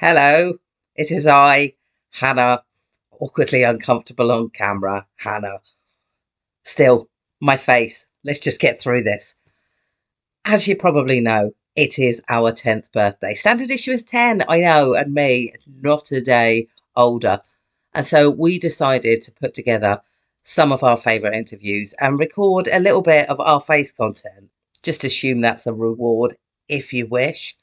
Hello, it is I, Hannah, awkwardly uncomfortable on camera. Hannah, still, my face. Let's just get through this. As you probably know, it is our 10th birthday. Standard issue is 10, I know, and me, not a day older. And so we decided to put together some of our favourite interviews and record a little bit of our face content. Just assume that's a reward if you wish.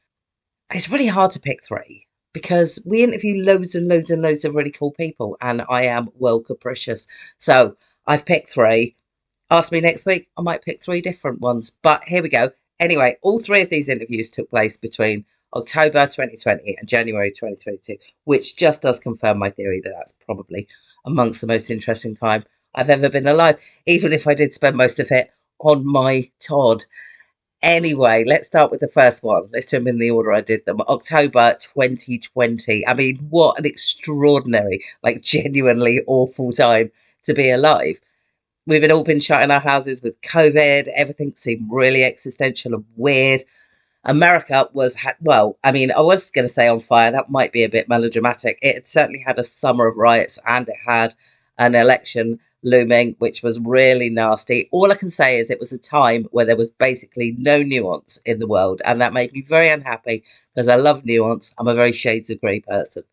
It's really hard to pick three because we interview loads and loads and loads of really cool people, and I am well capricious. So I've picked three. Ask me next week, I might pick three different ones. But here we go. Anyway, all three of these interviews took place between October 2020 and January 2022, which just does confirm my theory that that's probably amongst the most interesting time I've ever been alive, even if I did spend most of it on my Todd. Anyway, let's start with the first one. Let's do them in the order I did them. October 2020. I mean, what an extraordinary, genuinely awful time to be alive. We've all been shut in our houses with COVID. Everything seemed really existential and weird. America was, I was going to say on fire. That might be a bit melodramatic. It had certainly had a summer of riots and it had an election looming, which was really nasty. All I can say is it was a time where there was basically no nuance in the world. And that made me very unhappy because I love nuance. I'm a very shades of grey person.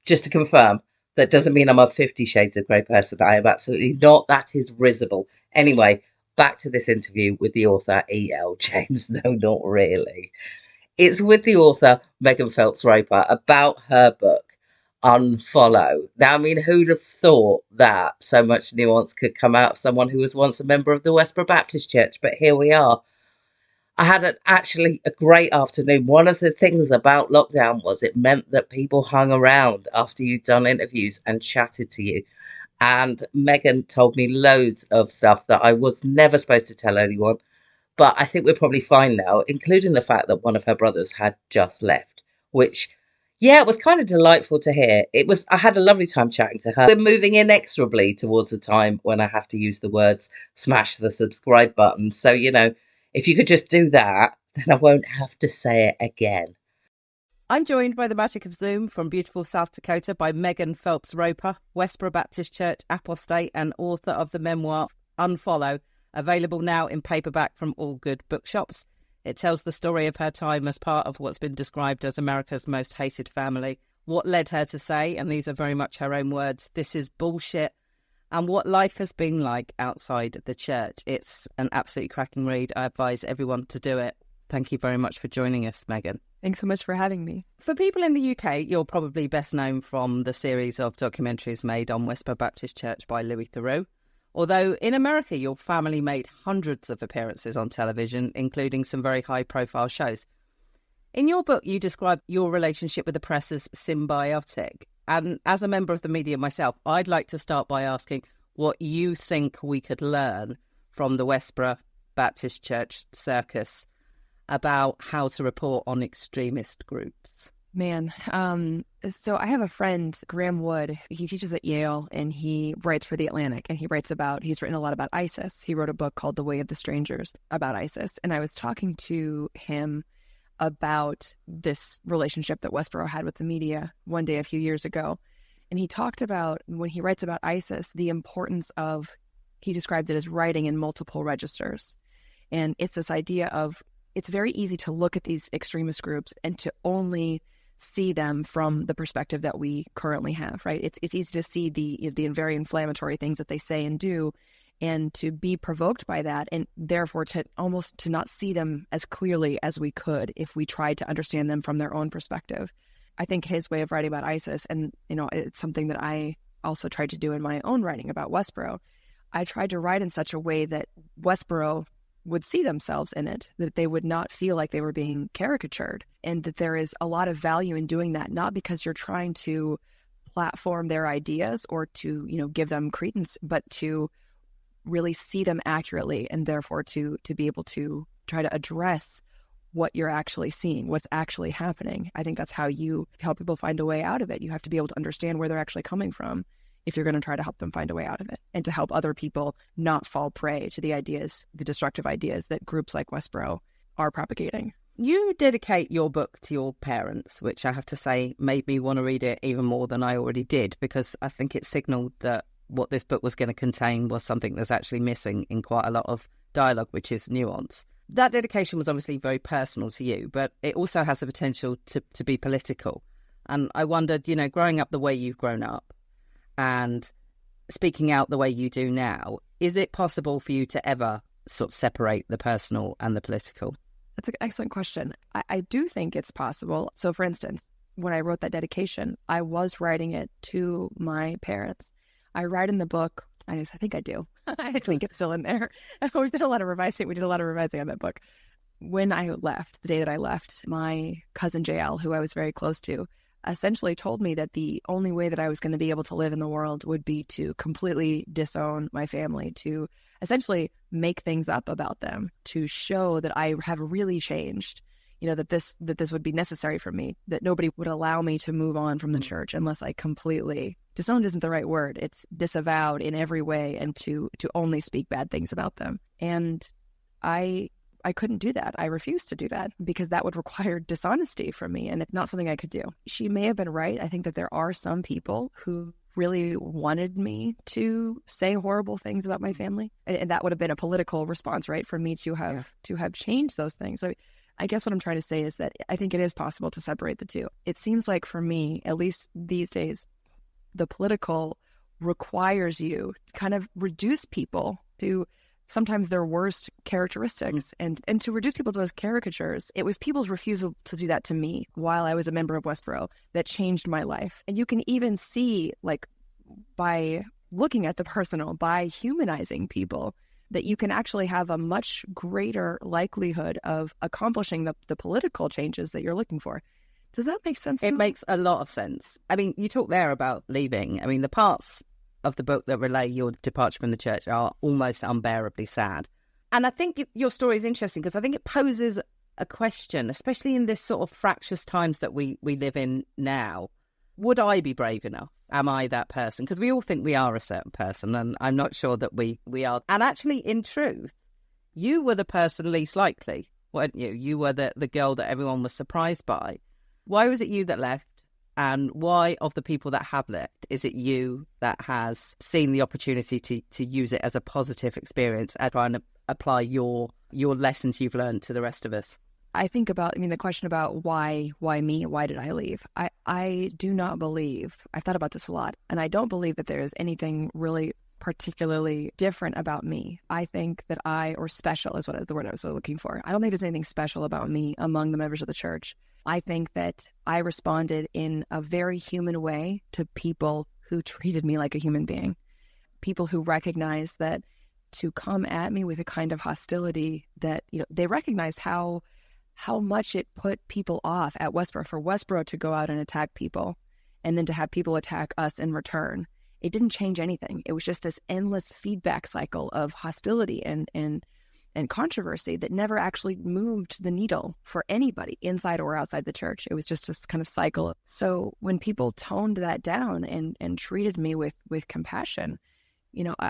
Just to confirm, that doesn't mean I'm a 50 Shades of Grey person. I am absolutely not. That is risible. Anyway, back to this interview with the author E.L. James. No, not really. It's with the author Megan Phelps-Roper about her book, Unfollow. Now, I mean, who'd have thought that so much nuance could come out of someone who was once a member of the Westboro Baptist Church? But here we are. I had actually a great afternoon. One of the things about lockdown was it meant that people hung around after you'd done interviews and chatted to you. And Megan told me loads of stuff that I was never supposed to tell anyone. But I think we're probably fine now, including the fact that one of her brothers had just left, which, yeah, it was kind of delightful to hear. I had a lovely time chatting to her. We're moving inexorably towards a time when I have to use the words smash the subscribe button. So, if you could just do that, then I won't have to say it again. I'm joined by the magic of Zoom from beautiful South Dakota by Megan Phelps-Roper, Westboro Baptist Church apostate and author of the memoir Unfollow, available now in paperback from all good bookshops. It tells the story of her time as part of what's been described as America's most hated family, what led her to say, and these are very much her own words, "This is bullshit," and what life has been like outside the church. It's an absolutely cracking read. I advise everyone to do it. Thank you very much for joining us, Megan. Thanks so much for having me. For people in the UK, you're probably best known from the series of documentaries made on Westboro Baptist Church by Louis Theroux. Although in America, your family made hundreds of appearances on television, including some very high-profile shows. In your book, you describe your relationship with the press as symbiotic. And as a member of the media myself, I'd like to start by asking what you think we could learn from the Westboro Baptist Church circus about how to report on extremist groups. Man, so I have a friend, Graham Wood. He teaches at Yale and he writes for The Atlantic, and he's written a lot about ISIS. He wrote a book called The Way of the Strangers about ISIS. And I was talking to him about this relationship that Westboro had with the media one day a few years ago. And he talked about, when he writes about ISIS, the importance of, he described it as writing in multiple registers. And it's this idea of, it's very easy to look at these extremist groups and to only see them from the perspective that we currently have, right? It's easy to see the very inflammatory things that they say and do, and to be provoked by that, and therefore to not see them as clearly as we could if we tried to understand them from their own perspective. I think his way of writing about ISIS, and it's something that I also tried to do in my own writing about Westboro. I tried to write in such a way that Westboro would see themselves in it, that they would not feel like they were being caricatured, and that there is a lot of value in doing that, not because you're trying to platform their ideas or to, give them credence, but to really see them accurately, and therefore to be able to try to address what you're actually seeing, what's actually happening. I think that's how you help people find a way out of it. You have to be able to understand where they're actually coming from if you're going to try to help them find a way out of it, and to help other people not fall prey to the destructive ideas that groups like Westboro are propagating. You dedicate your book to your parents, which I have to say made me want to read it even more than I already did, because I think it signalled that what this book was going to contain was something that's actually missing in quite a lot of dialogue, which is nuance. That dedication was obviously very personal to you, but it also has the potential to be political. And I wondered, growing up the way you've grown up and speaking out the way you do now, is it possible for you to ever sort of separate the personal and the political? That's an excellent question. I do think it's possible. So, for instance, when I wrote that dedication, I was writing it to my parents. I write in the book, I think I do. I think it's still in there. We did a lot of revising. We did a lot of revising on that book. When I left, the day that I left, my cousin JL, who I was very close to, essentially told me that the only way that I was going to be able to live in the world would be to completely disown my family, to essentially make things up about them, to show that I have really changed, that this would be necessary for me, that nobody would allow me to move on from the church unless I completely, disowned isn't the right word, it's disavowed in every way, and to only speak bad things about them. And I couldn't do that. I refused to do that because that would require dishonesty from me, and it's not something I could do. She may have been right. I think that there are some people who really wanted me to say horrible things about my family, and that would have been a political response, right, for me to have changed those things. So I guess what I'm trying to say is that I think it is possible to separate the two. It seems like for me, at least these days, the political requires you to kind of reduce people to sometimes their worst characteristics, and to reduce people to those caricatures. It was people's refusal to do that to me while I was a member of Westboro that changed my life. And you can even see, like, by looking at the personal, by humanizing people, that you can actually have a much greater likelihood of accomplishing the political changes that you're looking for. Does that make sense? It makes a lot of sense. I mean, you talk there about leaving. I mean, the parts of the book that relay your departure from the church are almost unbearably sad. And I think your story is interesting because I think it poses a question, especially in this sort of fractious times that we live in now. Would I be brave enough? Am I that person? Because we all think we are a certain person, and I'm not sure that we are. And actually, in truth, you were the person least likely, weren't you? You were the girl that everyone was surprised by. Why was it you that left? And why, of the people that have left, is it you that has seen the opportunity to use it as a positive experience and try and apply your lessons you've learned to the rest of us? I think about, the question about why me, why did I leave? I do not believe, I've thought about this a lot, and I don't believe that there is anything really particularly different about me. I think that or special is what the word I was looking for. I don't think there's anything special about me among the members of the church. I think that I responded in a very human way to people who treated me like a human being, people who recognized that to come at me with a kind of hostility that, they recognized how much it put people off at Westboro, for Westboro to go out and attack people and then to have people attack us in return. It didn't change anything. It was just this endless feedback cycle of hostility and controversy that never actually moved the needle for anybody inside or outside the church. It was just this kind of cycle. So when people toned that down and treated me with compassion,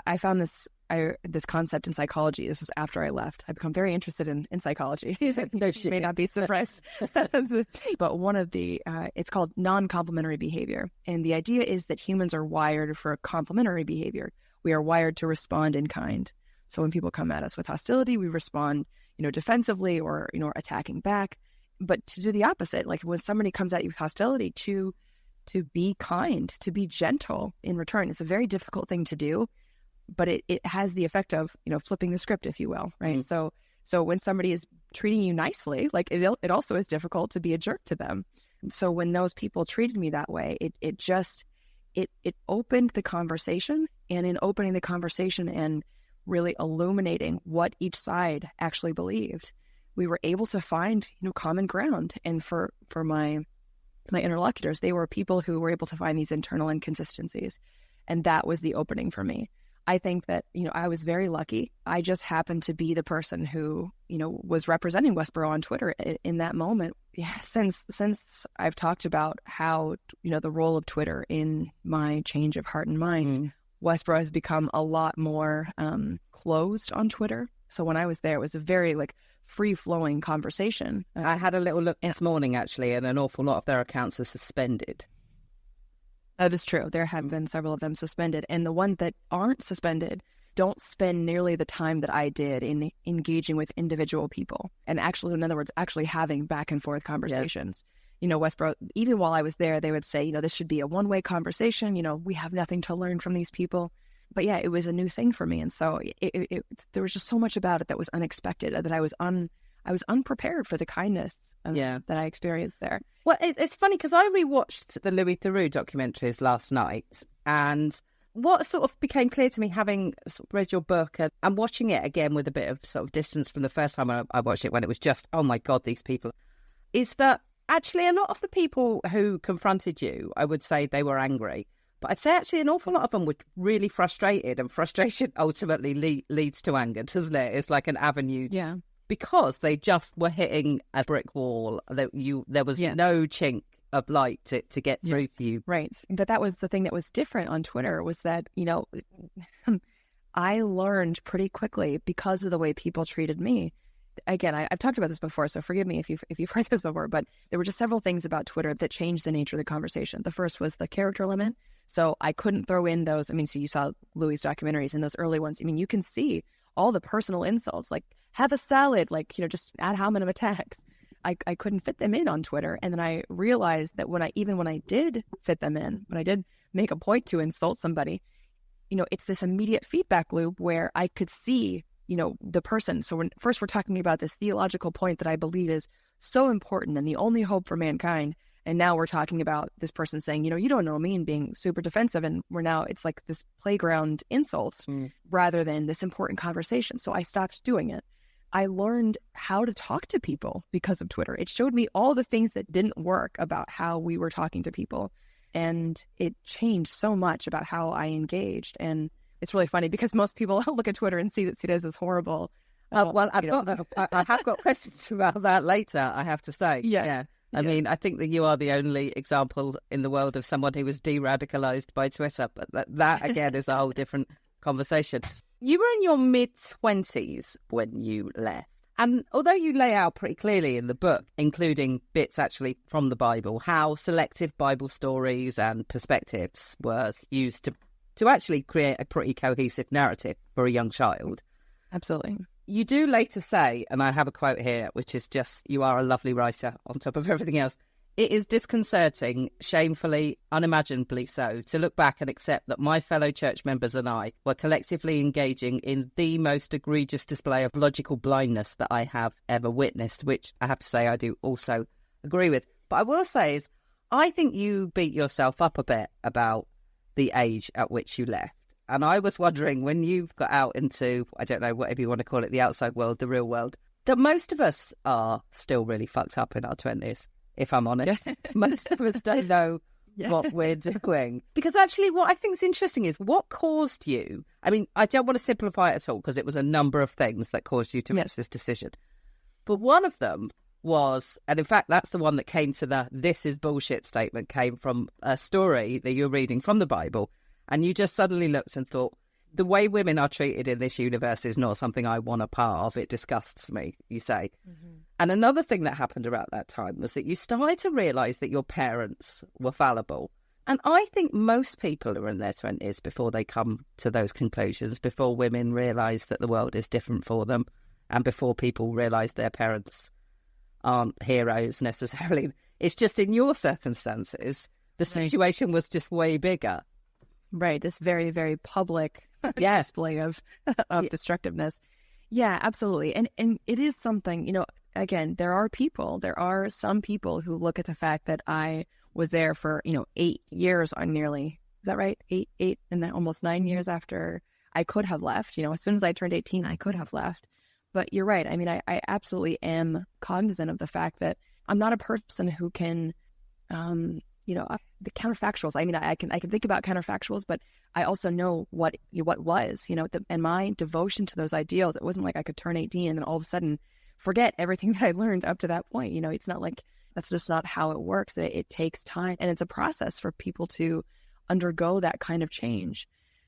I found this concept in psychology. This was after I left. I've become very interested in psychology. No shit. You may not be surprised. But one of it's called non-complementary behavior. And the idea is that humans are wired for complementary behavior. We are wired to respond in kind. So when people come at us with hostility, we respond, defensively or, attacking back. But to do the opposite, like when somebody comes at you with hostility, to be kind, to be gentle in return. It's a very difficult thing to do, but it has the effect of, flipping the script, if you will, right? Mm-hmm. So when somebody is treating you nicely, like it also is difficult to be a jerk to them. And so when those people treated me that way, it opened the conversation, and in opening the conversation and really illuminating what each side actually believed, we were able to find, common ground. And for my interlocutors, they were people who were able to find these internal inconsistencies. And that was the opening for me. I think that, I was very lucky. I just happened to be the person who, was representing Westboro on Twitter in that moment. Yeah, since I've talked about how, the role of Twitter in my change of heart and mind, Westboro has become a lot more closed on Twitter. So when I was there, it was a very like free-flowing conversation. I had a little look this morning, actually, and an awful lot of their accounts are suspended. That is true. There have been several of them suspended. And the ones that aren't suspended don't spend nearly the time that I did in engaging with individual people. And actually, in other words, actually having back and forth conversations. You know, Westboro, even while I was there, they would say, you know, this should be a one-way conversation. You know, we have nothing to learn from these people. But yeah, it was a new thing for me. And so there was just so much about it that was unexpected, that I was unprepared for the kindness that I experienced there. Well, it's funny because I rewatched the Louis Theroux documentaries last night, and what sort of became clear to me, having sort of read your book and watching it again with a bit of sort of distance from the first time I watched it, when it was just, oh my God, these people, is that actually a lot of the people who confronted you, I would say they were angry. But I'd say actually an awful lot of them were really frustrated, and frustration ultimately leads to anger, doesn't it? It's like an avenue. Yeah. Because they just were hitting a brick wall. There was no chink of light to get through to you. Right. But that was the thing that was different on Twitter, was that, you know, I learned pretty quickly because of the way people treated me. Again, I've talked about this before, so forgive me if you've heard this before, but there were just several things about Twitter that changed the nature of the conversation. The first was the character limit. So I couldn't throw in those. I mean, so you saw Louis' documentaries in those early ones. I mean, you can see all the personal insults, like have a salad, like, you know, just ad hominem attacks. I couldn't fit them in on Twitter. And then I realized that when I did fit them in, when I did make a point to insult somebody, you know, it's this immediate feedback loop where I could see, you know, the person. So first we're talking about this theological point that I believe is so important and the only hope for mankind. And now we're talking about this person saying, you know, you don't know me, and being super defensive. And it's like this playground insults rather than this important conversation. So I stopped doing it. I learned how to talk to people because of Twitter. It showed me all the things that didn't work about how we were talking to people. And it changed so much about how I engaged. And it's really funny because most people look at Twitter and see it as this horrible. I have got questions about that later, I have to say. Yeah. I mean, I think that you are the only example in the world of someone who was de-radicalized by Twitter. But that again, is a whole different conversation. You were in your mid-20s when you left. And although you lay out pretty clearly in the book, including bits actually from the Bible, how selective Bible stories and perspectives were used to actually create a pretty cohesive narrative for a young child. Absolutely. You do later say, and I have a quote here, which is just, you are a lovely writer on top of everything else. It is disconcerting, shamefully, unimaginably so, to look back and accept that my fellow church members and I were collectively engaging in the most egregious display of logical blindness that I have ever witnessed, which I have to say I do also agree with. But I will say is, I think you beat yourself up a bit about the age at which you left. And I was wondering, when you've got out into, I don't know, whatever you want to call it, the outside world, the real world, that most of us are still really fucked up in our 20s, if I'm honest. Most of us don't know what we're doing. Because actually what I think is interesting is what caused you, I mean, I don't want to simplify it at all because it was a number of things that caused you to make this decision. But one of them was, and in fact, that's the one that came to the "this is bullshit" statement, came from a story that you're reading from the Bible. And you just suddenly looked and thought, the way women are treated in this universe is not something I want a part of. It disgusts me, you say. Mm-hmm. And another thing that happened around that time was that you started to realise that your parents were fallible. And I think most people are in their 20s before they come to those conclusions, before women realise that the world is different for them, and before people realise their parents aren't heroes necessarily. It's just in your circumstances, the situation was just way bigger. Right, this very, very public display of destructiveness. Yeah, absolutely. And it is something, you know, again, there are some people who look at the fact that I was there for, 8 years on nearly, is that right? Eight and then almost 9 years after I could have left. As soon as I turned 18, I could have left. But you're right. I mean, I absolutely am cognizant of the fact that I'm not a person who can, the counterfactuals. I mean, I can think about counterfactuals, but I also know what was, and my devotion to those ideals. It wasn't like I could turn 18 and then all of a sudden forget everything that I learned up to that point. It's not like that's just not how it works. That it takes time, and it's a process for people to undergo that kind of change.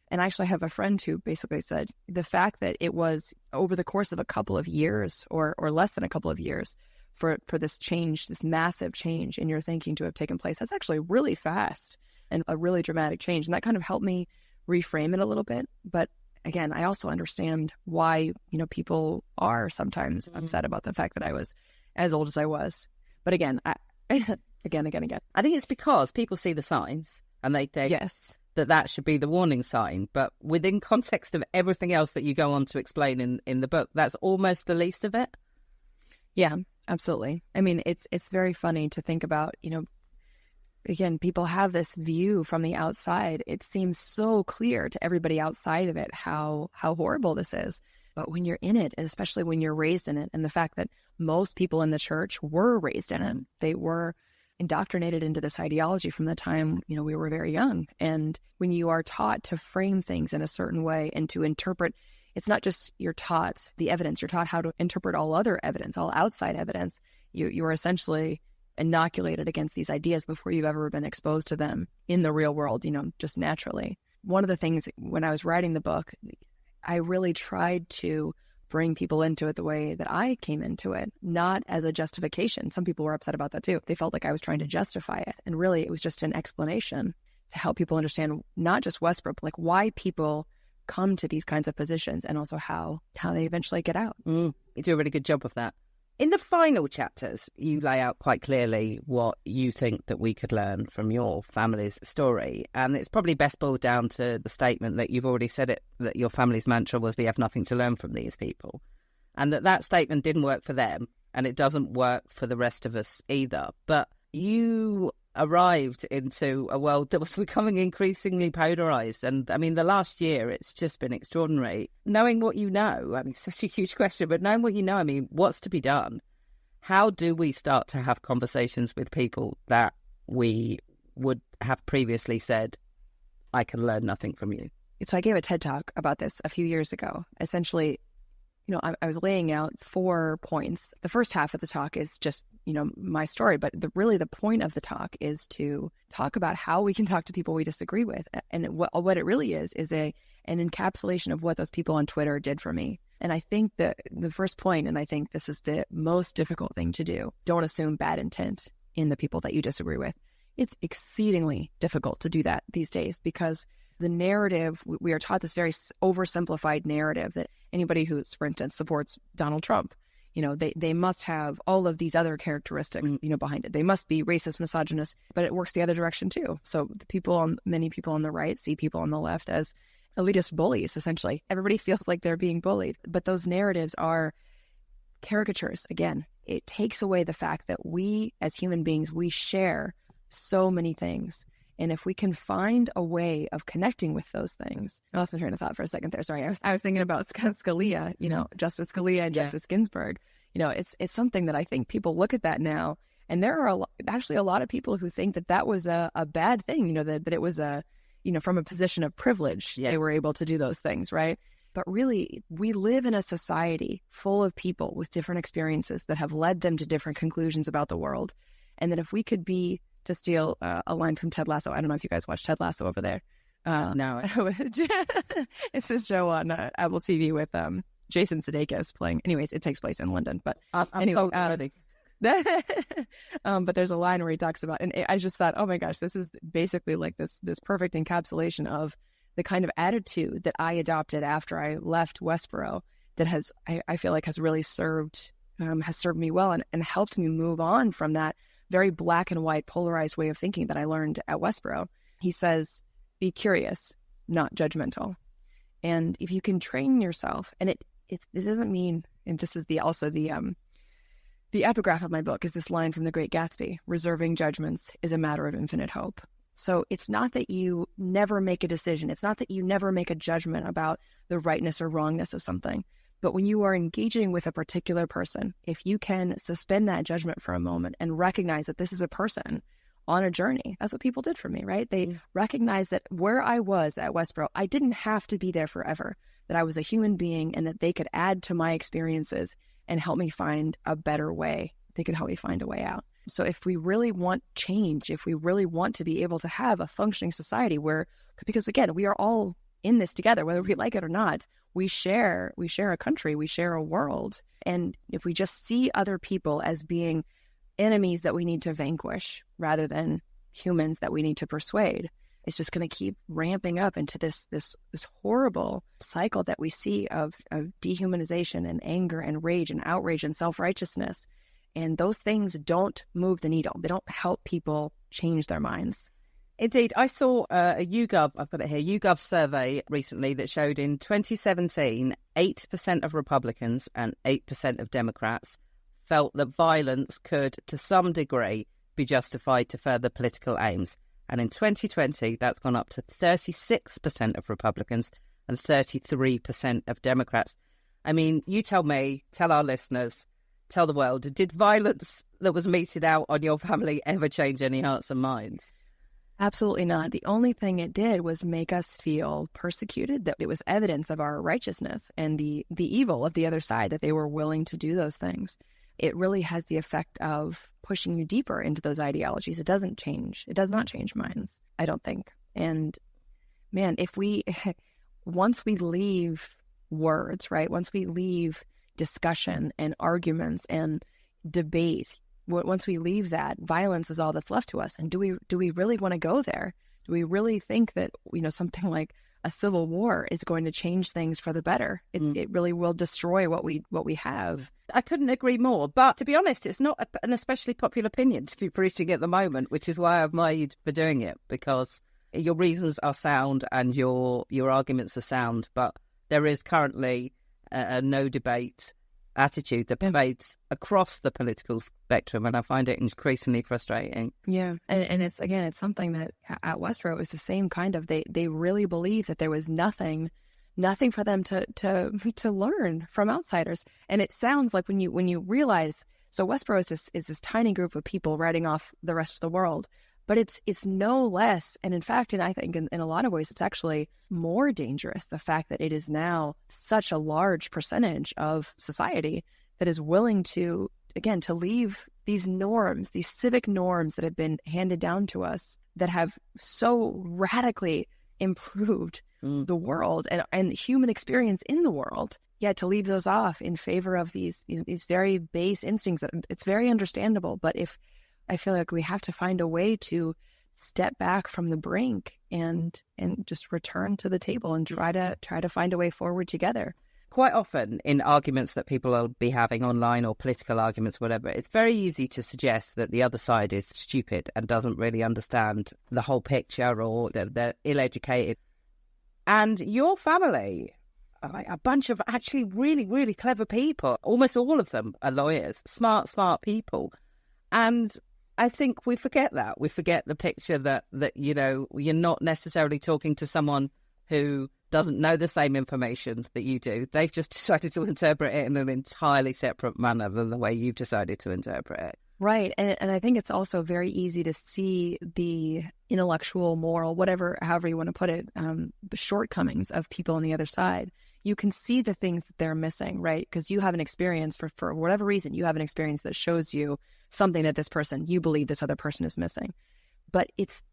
And I actually have a friend who basically said the fact that it was over the course of a couple of years or less than a couple of years for this change, this massive change in your thinking to have taken place, that's actually really fast and a really dramatic change. And that kind of helped me reframe it a little bit. But again, I also understand why, people are sometimes upset about the fact that I was as old as I was. But again, again. I think it's because people see the signs and they think yes, that should be the warning sign. But within context of everything else that you go on to explain in the book, that's almost the least of it. Yeah, absolutely. I mean, it's very funny to think about, again, people have this view from the outside. It seems so clear to everybody outside of it how horrible this is. But when you're in it, and especially when you're raised in it, and the fact that most people in the church were raised in it, they were indoctrinated into this ideology from the time, we were very young. And when you are taught to frame things in a certain way and to interpret, it's not just you're taught the evidence, you're taught how to interpret all other evidence, all outside evidence. You are essentially inoculated against these ideas before you've ever been exposed to them in the real world, just naturally. One of the things when I was writing the book, I really tried to bring people into it the way that I came into it, not as a justification. Some people were upset about that too. They felt like I was trying to justify it. And really, it was just an explanation to help people understand not just Westboro, but like why people come to these kinds of positions and also how they eventually get out. You do a really good job of that. In the final chapters, you lay out quite clearly what you think that we could learn from your family's story. And it's probably best boiled down to the statement that you've already said it, that your family's mantra was, we have nothing to learn from these people. And that statement didn't work for them, and it doesn't work for the rest of us either. But you arrived into a world that was becoming increasingly polarized. And I mean, the last year, it's just been extraordinary. Knowing what you know, I mean, it's such a huge question, but knowing what you know, I mean, what's to be done? How do we start to have conversations with people that we would have previously said, I can learn nothing from you? So I gave a TED Talk about this a few years ago. Essentially, I was laying out 4 points. The first half of the talk is just, my story, but really the point of the talk is to talk about how we can talk to people we disagree with. And what it really is an encapsulation of what those people on Twitter did for me. And I think that the first point, and I think this is the most difficult thing to do, don't assume bad intent in the people that you disagree with. It's exceedingly difficult to do that these days because the narrative, we are taught this very oversimplified narrative that anybody who, for instance, supports Donald Trump, they must have all of these other characteristics, behind it. They must be racist, misogynist, but it works the other direction too. So many people on the right see people on the left as elitist bullies, essentially. Everybody feels like they're being bullied, but those narratives are caricatures. Again, it takes away the fact that we as human beings, we share so many things. And if we can find a way of connecting with those things, I lost my train of thought for a second there. Sorry, I was thinking about Scalia, Justice Scalia and Justice Ginsburg. It's something that I think people look at that now, and there are actually a lot of people who think that was a bad thing. That it was from a position of privilege, they were able to do those things, right? But really, we live in a society full of people with different experiences that have led them to different conclusions about the world, and that if we could be, to steal a line from Ted Lasso. I don't know if you guys watch Ted Lasso over there. No. It's this show on Apple TV with Jason Sudeikis playing. Anyways, it takes place in London. But anyway, ready. But there's a line where he talks about, and I just thought, oh my gosh, this is basically like this perfect encapsulation of the kind of attitude that I adopted after I left Westboro that I feel like has really served me well and helped me move on from that very black and white polarized way of thinking that I learned at Westboro. He says, be curious, not judgmental. And if you can train yourself, and it doesn't mean, and this is the epigraph of my book is this line from The Great Gatsby, reserving judgments is a matter of infinite hope. So it's not that you never make a decision. It's not that you never make a judgment about the rightness or wrongness of something. But when you are engaging with a particular person, if you can suspend that judgment for a moment and recognize that this is a person on a journey, that's what people did for me, right? They recognized that where I was at Westboro, I didn't have to be there forever, that I was a human being and that they could add to my experiences and help me find a better way. They could help me find a way out. So if we really want change, if we really want to be able to have a functioning society because again, we are all in this together, whether we like it or not. We share a country, we share a world. And if we just see other people as being enemies that we need to vanquish rather than humans that we need to persuade, it's just going to keep ramping up into this horrible cycle that we see of dehumanization and anger and rage and outrage and self-righteousness. And those things don't move the needle. They don't help people change their minds. Indeed. I saw a YouGov, I've got it here, YouGov survey recently that showed in 2017, 8% of Republicans and 8% of Democrats felt that violence could, to some degree, be justified to further political aims. And in 2020, that's gone up to 36% of Republicans and 33% of Democrats. I mean, you tell me, tell our listeners, tell the world, did violence that was meted out on your family ever change any hearts and minds? Absolutely not. The only thing it did was make us feel persecuted, that it was evidence of our righteousness and the evil of the other side, that they were willing to do those things. It really has the effect of pushing you deeper into those ideologies. It does not change minds, I don't think. And man, once we leave words, right? Once we leave discussion and arguments and debate, once we leave that, violence is all that's left to us. And do we really want to go there? Do we really think that, something like a civil war is going to change things for the better? It really will destroy what we have. I couldn't agree more. But to be honest, it's not an especially popular opinion to be preaching at the moment, which is why I admire you for doing it, because your reasons are sound and your arguments are sound. But there is currently a no debate attitude that pervades across the political spectrum, and I find it increasingly frustrating. Yeah, and it's something that at Westboro it was the same kind of, they really believed that there was nothing for them to learn from outsiders. And it sounds like when you realize, so Westboro is this tiny group of people writing off the rest of the world, but it's no less, and in fact, and I think in a lot of ways, it's actually more dangerous, the fact that it is now such a large percentage of society that is willing to leave these norms, these civic norms that have been handed down to us that have so radically improved the world and human experience in the world, yet to leave those off in favor of these very base instincts. It's very understandable, but if I feel like we have to find a way to step back from the brink and just return to the table and try to find a way forward together. Quite often in arguments that people will be having online, or political arguments, whatever, it's very easy to suggest that the other side is stupid and doesn't really understand the whole picture, or that they're ill-educated. And your family, a bunch of actually really, really clever people, almost all of them are lawyers, smart people. And I think we forget that. We forget the picture that you're not necessarily talking to someone who doesn't know the same information that you do. They've just decided to interpret it in an entirely separate manner than the way you've decided to interpret it. Right. And I think it's also very easy to see the intellectual, moral, however you want to put it, the shortcomings of people on the other side. You can see the things that they're missing, right? Because you have an experience, for whatever reason, you have an experience that shows you something that you believe this other person is missing. But it's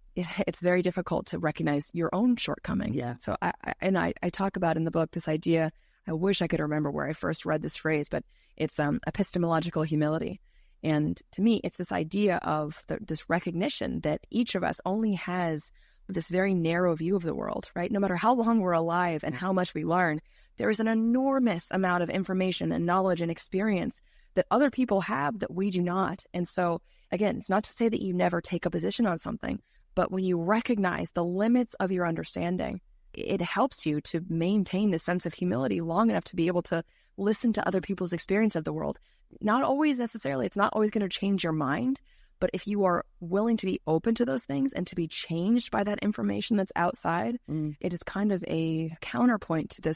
very difficult to recognize your own shortcomings. Yeah. So I talk about in the book this idea, I wish I could remember where I first read this phrase, but it's epistemological humility. And to me, it's this idea of this recognition that each of us only has this very narrow view of the world, right? No matter how long we're alive and how much we learn, there is an enormous amount of information and knowledge and experience that other people have that we do not. And so, again, it's not to say that you never take a position on something, but when you recognize the limits of your understanding, it helps you to maintain the sense of humility long enough to be able to listen to other people's experience of the world. Not always necessarily, it's not always going to change your mind, but if you are willing to be open to those things and to be changed by that information that's outside, it is kind of a counterpoint to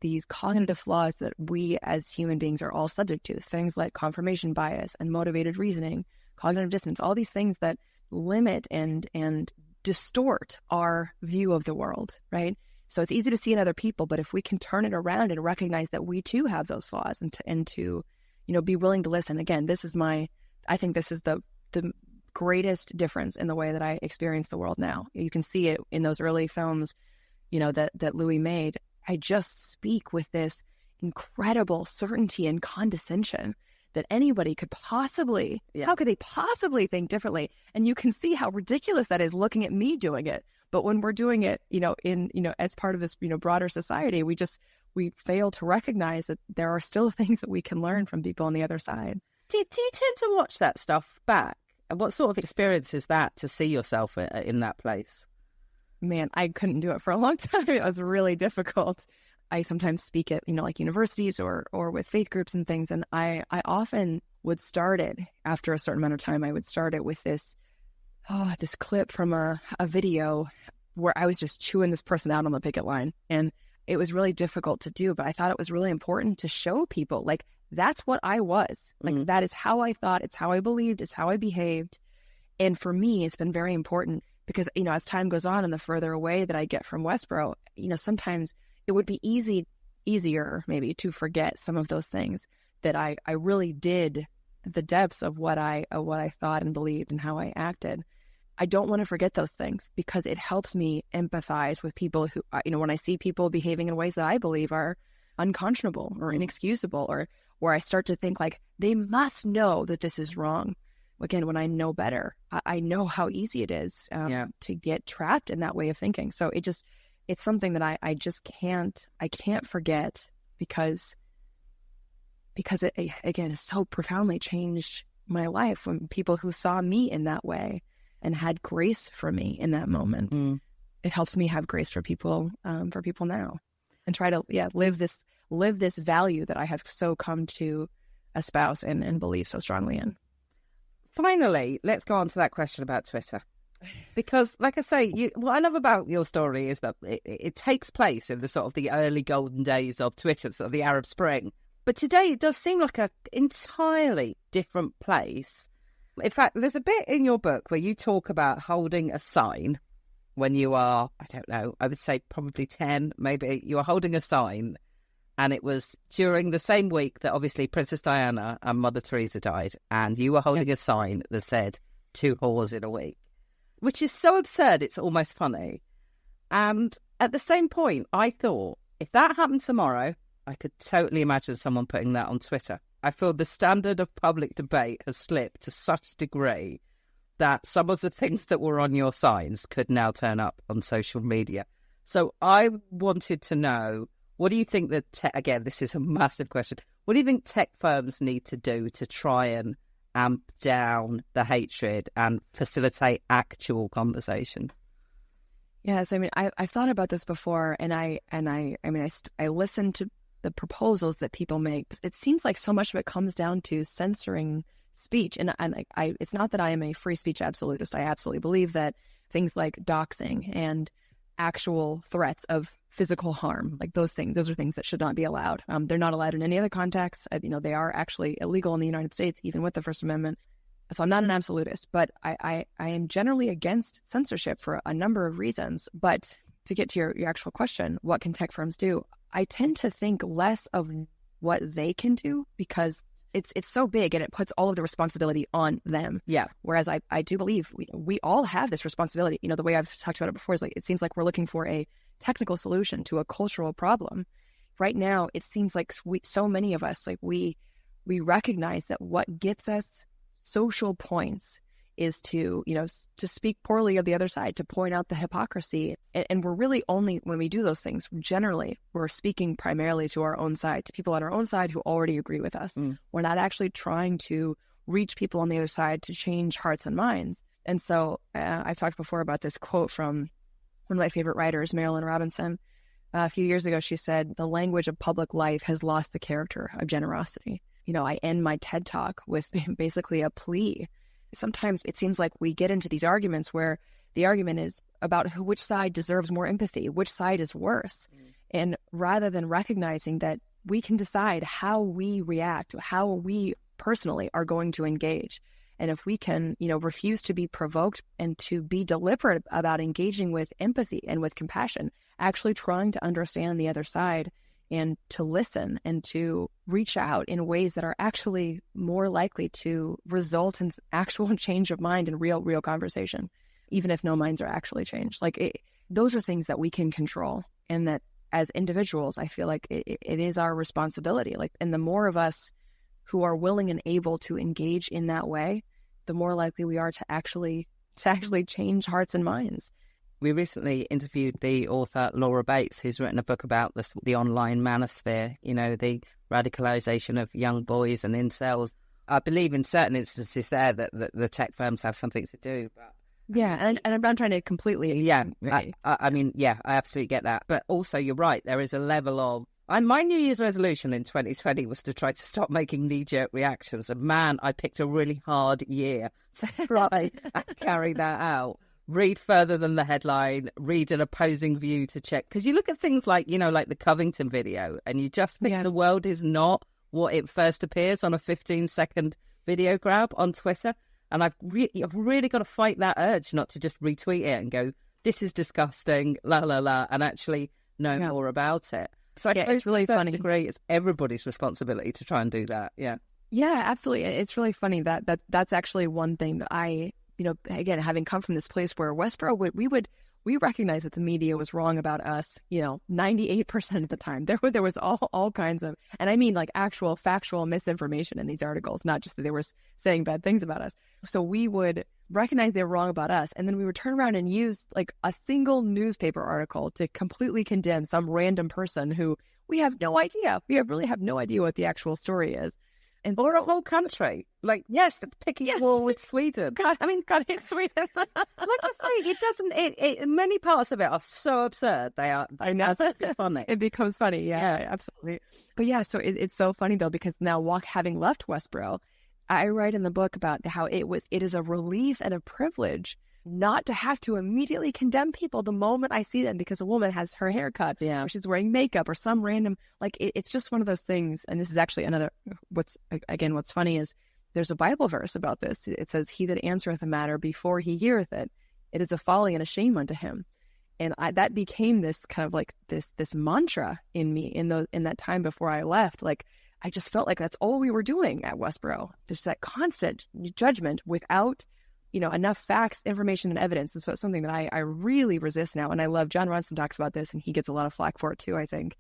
these cognitive flaws that we as human beings are all subject to. Things like confirmation bias and motivated reasoning, cognitive dissonance, all these things that limit and distort our view of the world, right? So it's easy to see in other people, but if we can turn it around and recognize that we too have those flaws and to be willing to listen. Again, I think this is the greatest difference in the way that I experience the world now. You can see it in those early films, that Louis made, I just speak with this incredible certainty and condescension that anybody could possibly, how could they possibly think differently? And you can see how ridiculous that is looking at me doing it. But when we're doing it, as part of this, broader society, we fail to recognize that there are still things that we can learn from people on the other side. Do you tend to watch that stuff back? And what sort of experience is that to see yourself in that place? Man, I couldn't do it for a long time. It was really difficult. I sometimes speak at, like universities or with faith groups and things. And I often would start it after a certain amount of time. I would start it with this clip from a video where I was just chewing this person out on the picket line. And it was really difficult to do, but I thought it was really important to show people, like, that's what I was. Like, that is how I thought. It's how I believed. It's how I behaved. And for me, it's been very important because, as time goes on and the further away that I get from Westboro, sometimes it would be easier maybe to forget some of those things that I really did, the depths of what I thought and believed and how I acted. I don't want to forget those things because it helps me empathize with people who, when I see people behaving in ways that I believe are unconscionable or inexcusable, or where I start to think like they must know that this is wrong. Again, when I know better, I know how easy it is to get trapped in that way of thinking. So it's something that I just can't forget because it, again, has so profoundly changed my life when people who saw me in that way and had grace for me in that moment. It helps me have grace for people now, and try to live this value that I have so come to espouse and believe so strongly in. Finally, let's go on to that question about Twitter. Because, like I say, what I love about your story is that it takes place in the sort of the early golden days of Twitter, sort of the Arab Spring. But today it does seem like an entirely different place. In fact, there's a bit in your book where you talk about holding a sign when you are, I don't know, I would say probably 10, maybe. You are holding a sign, and it was during the same week that obviously Princess Diana and Mother Teresa died, and you were holding a sign that said 2 whores in a week, which is so absurd it's almost funny. And at the same point, I thought, if that happened tomorrow, I could totally imagine someone putting that on Twitter. I feel the standard of public debate has slipped to such a degree that some of the things that were on your signs could now turn up on social media. So I wanted to know, what do you think that, again, this is a massive question, what do you think tech firms need to do to try and amp down the hatred and facilitate actual conversation? Yes, I mean, I've thought about this before, and I listen to the proposals that people make. It seems like so much of it comes down to censoring speech, and it's not that I am a free speech absolutist. I absolutely believe that things like doxing and actual threats of physical harm, like those are things that should not be allowed. They're not allowed in any other context. They are actually illegal in the United States, even with the First Amendment. So I'm not an absolutist, but I am generally against censorship for a number of reasons. But to get to your actual question, what can tech firms do? I tend to think less of what they can do because it's so big and it puts all of the responsibility on them. Yeah. Whereas I do believe we all have this responsibility. The way I've talked about it before is like, it seems like we're looking for a technical solution to a cultural problem. Right now, it seems like so many of us, like we recognize that what gets us social points is to speak poorly of the other side, to point out the hypocrisy. And we're really only, when we do those things, generally, we're speaking primarily to our own side, to people on our own side who already agree with us. We're not actually trying to reach people on the other side to change hearts and minds. And so I've talked before about this quote from one of my favorite writers, Marilyn Robinson. A few years ago, she said, "The language of public life has lost the character of generosity." I end my TED Talk with basically a plea. Sometimes it seems like we get into these arguments where the argument is about which side deserves more empathy, which side is worse. And rather than recognizing that we can decide how we react, how we personally are going to engage. And if we can, refuse to be provoked and to be deliberate about engaging with empathy and with compassion, actually trying to understand the other side and to listen and to reach out in ways that are actually more likely to result in actual change of mind and real conversation. even if no minds are actually changed. Those are things that we can control, and that as individuals, I feel like it is our responsibility. And the more of us who are willing and able to engage in that way, the more likely we are to actually change hearts and minds. We recently interviewed the author Laura Bates, who's written a book about the online manosphere, the radicalization of young boys and incels. I believe in certain instances there that the tech firms have something to do. But yeah, and I'm not trying to completely... Yeah, right. I mean, I absolutely get that. But also, you're right, there is a level of... my New Year's resolution in 2020 was to try to stop making knee-jerk reactions. And man, I picked a really hard year to try and carry that out. Read further than the headline, read an opposing view to check. Because you look at things like, like the Covington video, and you just think the world is not what it first appears on a 15-second video grab on Twitter. And I've really got to fight that urge not to just retweet it and go, this is disgusting, la, la, la, and actually know more about it. So I suppose it's really funny. Degree, it's everybody's responsibility to try and do that. Yeah. Yeah, absolutely. It's really funny that's actually one thing that I... again, having come from this place where Westboro, we recognize that the media was wrong about us, 98% of the time. There was all kinds of, and I mean actual factual misinformation in these articles, not just that they were saying bad things about us. So we would recognize they were wrong about us, and then we would turn around and use a single newspaper article to completely condemn some random person who we have no idea. We really have no idea what the actual story is. Or a whole country. Yes, picking a war with Sweden. God, it's Sweden. Like I say, many parts of it are so absurd. They are. I know. It's funny. It becomes funny. Yeah, absolutely. But yeah, so it's so funny though, because now having left Westboro, I write in the book about how it is a relief and a privilege not to have to immediately condemn people the moment I see them because a woman has her hair cut, or she's wearing makeup, or some random, it's just one of those things. And this is actually what's funny is there's a Bible verse about this. It says, he that answereth a matter before he heareth it, it is a folly and a shame unto him. And that became this kind of this mantra in me in that time before I left. I just felt like that's all we were doing at Westboro. There's that constant judgment without enough facts, information, and evidence. And so it's something that I really resist now. And I love John Ronson talks about this, and he gets a lot of flack for it too, I think.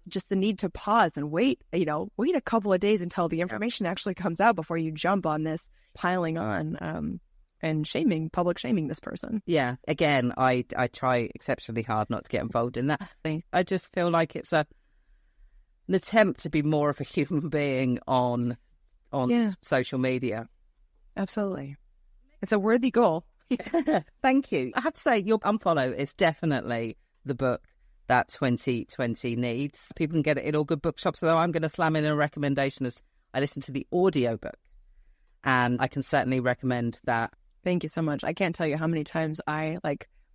Just the need to pause and wait a couple of days until the information actually comes out before you jump on this piling on and public shaming this person. Yeah. Again, I try exceptionally hard not to get involved in that. I just feel like it's an attempt to be more of a human being on social media. Absolutely. It's a worthy goal. Thank you. I have to say, your Unfollow is definitely the book that 2020 needs. People can get it in all good bookshops, although I'm going to slam in a recommendation as I listened to the audiobook, and I can certainly recommend that. Thank you so much. I can't tell you how many times I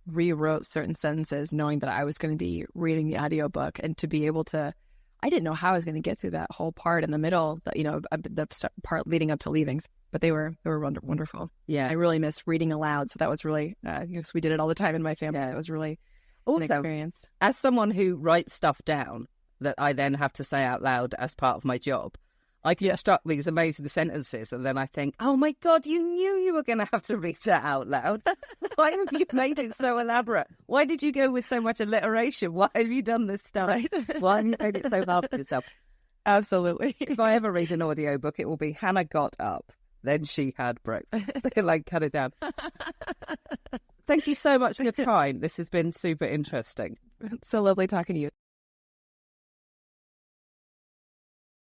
rewrote certain sentences knowing that I was going to be reading the audiobook, and to be able to, I didn't know how I was going to get through that whole part in the middle, the part leading up to leaving. But they were wonderful. Yeah, I really missed reading aloud, so that was really because we did it all the time in my family. So it was really an experience. As someone who writes stuff down that I then have to say out loud as part of my job, I construct these amazing sentences, and then I think, oh my God, you knew you were going to have to read that out loud. Why have you made it so elaborate? Why did you go with so much alliteration? Why have you done this stuff? Right? Why have you made it so hard for yourself? Absolutely. If I ever read an audiobook, it will be Hannah got up. Then she had breakfast. Cut it down. Thank you so much for your time. This has been super interesting. It's so lovely talking to you.